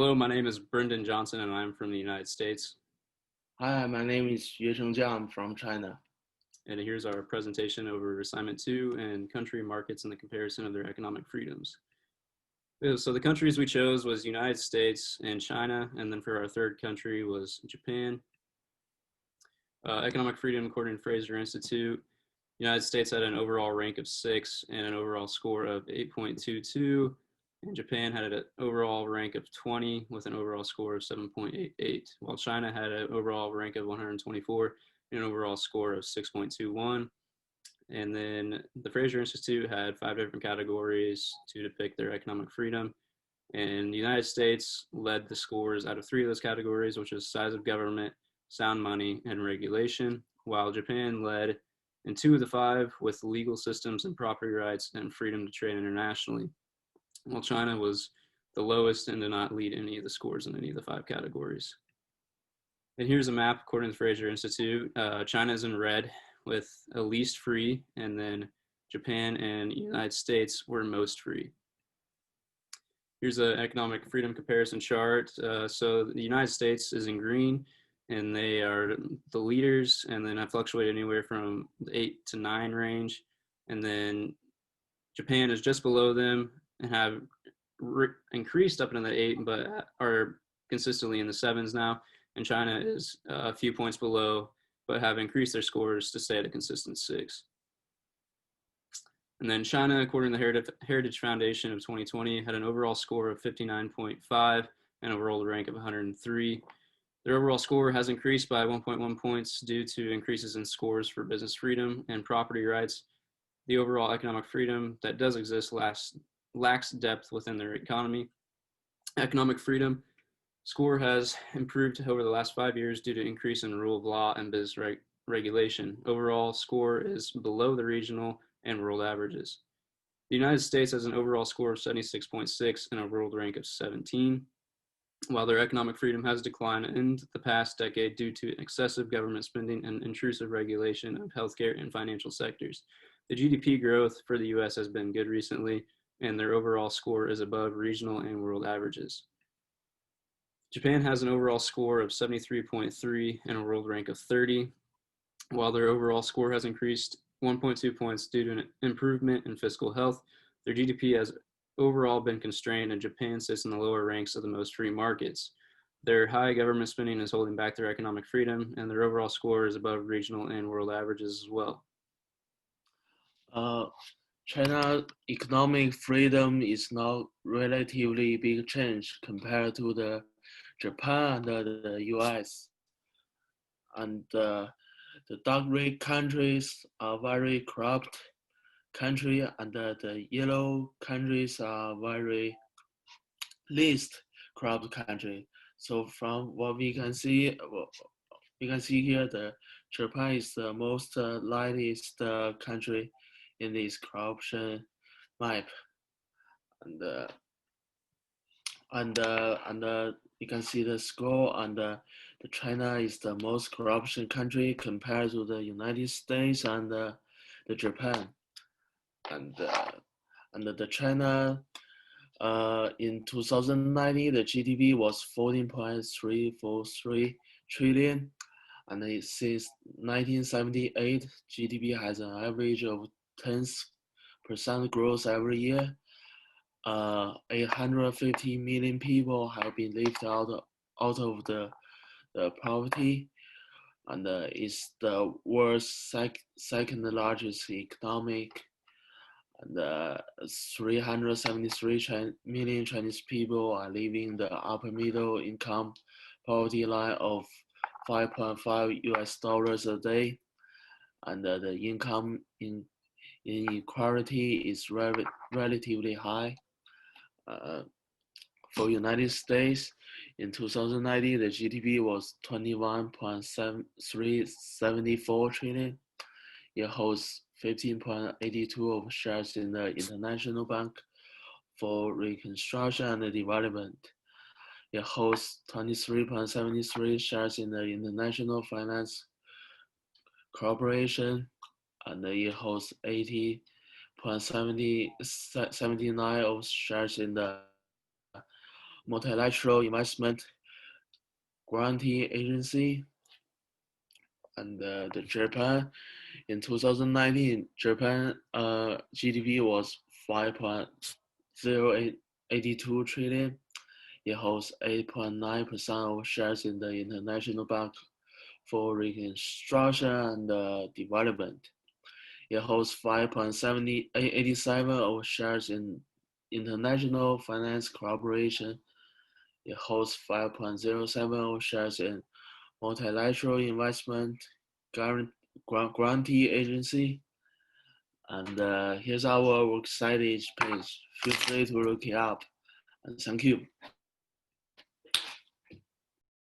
Hello, my name is Brendan Johnson and I'm from the United States. Hi, my name is Yuecheng Jiang from China. And here's our presentation over assignment 2 and country markets and the comparison of their economic freedoms. So the countries we chose was United States and China, and then for our third country was Japan. Economic freedom according to Fraser Institute. United States had an overall rank of 6 and an overall score of 8.22, and Japan had an overall rank of 20 with an overall score of 7.88, while China had an overall rank of 124 and an overall score of 6.21. And then the Fraser Institute had 5 different categories to depict their economic freedom. And the United States led the scores out of 3 of those categories, which is size of government, sound money, and regulation, while Japan led in 2 of the 5 with legal systems and property rights and freedom to trade internationally, while China was the lowest and did not lead any of the scores in any of the 5 categories. And here's a map according to the Fraser Institute. China is in red with a least free, and then Japan and United States were most free. Here's an economic freedom comparison chart. So the United States is in green, and they are the leaders, and then I fluctuate anywhere from the 8 to 9 range. And then Japan is just below them and have increased up into the 8, but are consistently in the 7s now. And China is a few points below, but have increased their scores to stay at a consistent 6. And then China, according to the Heritage Foundation of 2020, had an overall score of 59.5 and a world rank of 103. Their overall score has increased by 1.1 points due to increases in scores for business freedom and property rights. The overall economic freedom that does exist lacks depth within their economy. Economic freedom score has improved over the last 5 years due to increase in rule of law and business regulation. Overall score is below the regional and world averages. The United States has an overall score of 76.6 and a world rank of 17. While their economic freedom has declined in the past decade due to excessive government spending and intrusive regulation of healthcare and financial sectors. The GDP growth for the US has been good recently, and their overall score is above regional and world averages. Japan has an overall score of 73.3 and a world rank of 30. While their overall score has increased 1.2 points due to an improvement in fiscal health, their GDP has overall been constrained, and Japan sits in the lower ranks of the most free markets. Their high government spending is holding back their economic freedom, and their overall score is above regional and world averages as well. China's economic freedom is now relatively big change compared to the Japan and the US. And the dark red countries are very corrupt country, and the yellow countries are very least corrupt country. So from what we can see here, the Japan is the most lightest country in this corruption map, and you can see the score, and the China is the most corruption country compared to the United States and the Japan, and the China. In 2019, the GDP was 14.343 trillion, and since 1978, GDP has an average of 10% growth every year. 850 million people have been lifted out of the poverty, and is the world's second largest economic, and 373 million Chinese people are living the upper middle income poverty line of 5.5 US dollars a day, and the income inequality is relatively high. For United States, in 2019, the GDP was 21.374 trillion. It holds 15.82 of shares in the International Bank for Reconstruction and Development. It holds 23.73 shares in the International Finance Corporation, and it holds 80.79 of shares in the multilateral investment guarantee agency. And the Japan in 2019, Japan GDP was 5.082 trillion. It holds 8.9% of shares in the International Bank for Reconstruction and Development. It holds 5.87 of shares in International Finance Corporation. It holds 5.07 of shares in Multilateral Investment Guarantee Agency. And here's our works cited page. Feel free to look it up. And thank you.